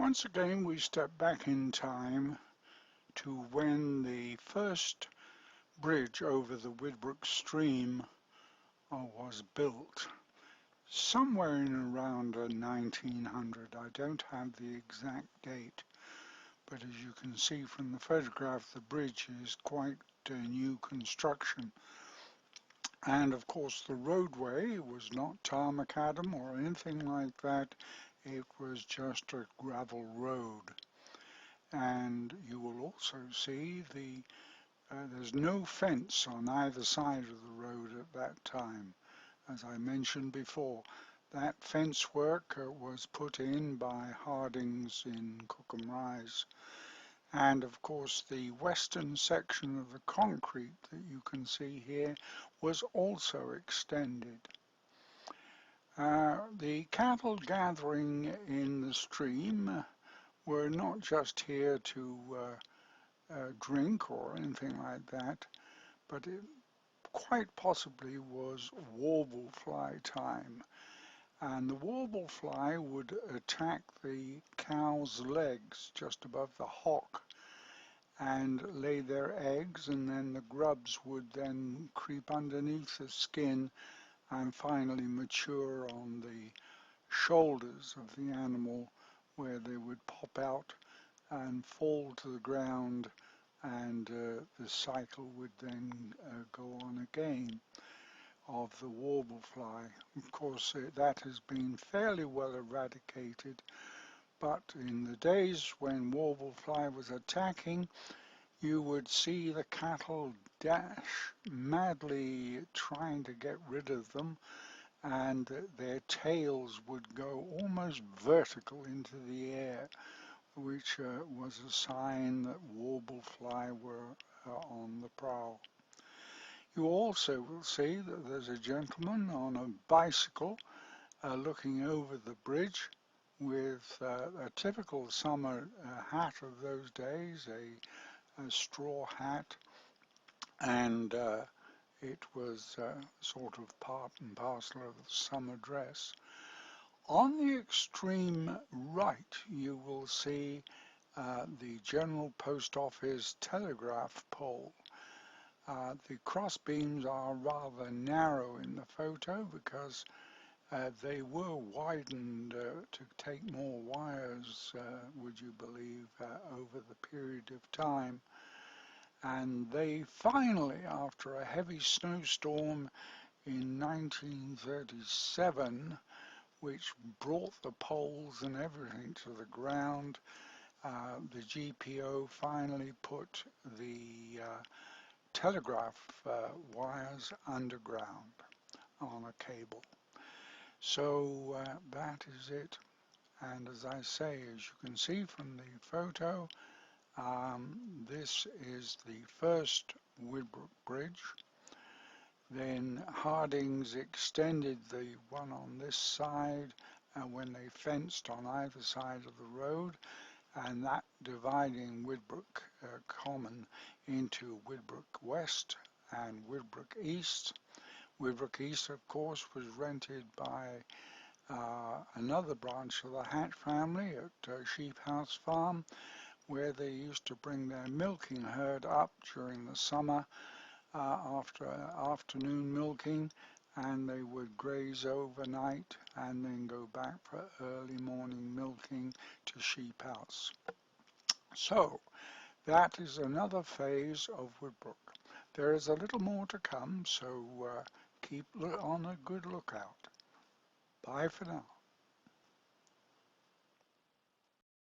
Once again we step back in time to when the first bridge over the Widbrook stream was built. Somewhere in around 1900. I don't have the exact date, but as you can see from the photograph, the bridge is quite a new construction. And of course the roadway was not tar macadam or anything like that. It was just a gravel road. And you will also see there's no fence on either side of the road at that time. As I mentioned before, that fence work was put in by Hardings in Cookham Rise. And of course the western section of the concrete that you can see here was also extended. The cattle gathering in the stream were not just here to drink or anything like that, but it quite possibly was warble fly time. And the warble fly would attack the cow's legs just above the hock and lay their eggs, and then the grubs would then creep underneath the skin and finally mature on the shoulders of the animal, where they would pop out and fall to the ground, and the cycle would then go on again of the warble fly. Of course that has been fairly well eradicated, but in the days when warble fly was attacking, you would see the cattle dash madly trying to get rid of them, and their tails would go almost vertical into the air, which was a sign that warble fly were on the prowl. You also will see that there's a gentleman on a bicycle looking over the bridge with a typical summer hat of those days, a straw hat, and it was sort of part and parcel of the summer dress. On the extreme right you will see the General Post Office telegraph pole. The cross beams are rather narrow in the photo because they were widened to take more wires, would you believe, over the period of time. And they finally, after a heavy snowstorm in 1937, which brought the poles and everything to the ground, the GPO finally put the telegraph wires underground on a cable. So that is it. And as I say, as you can see from the photo, this is the first Widbrook Bridge. Then Hardings extended the one on this side when they fenced on either side of the road, and that dividing Widbrook Common into Widbrook West and Widbrook East. Widbrook East, of course, was rented by another branch of the Hatch family at Sheep House Farm, where they used to bring their milking herd up during the summer after afternoon milking, and they would graze overnight and then go back for early morning milking to Sheep House. So that is another phase of Widbrook. There is a little more to come, so keep on a good lookout. Bye for now.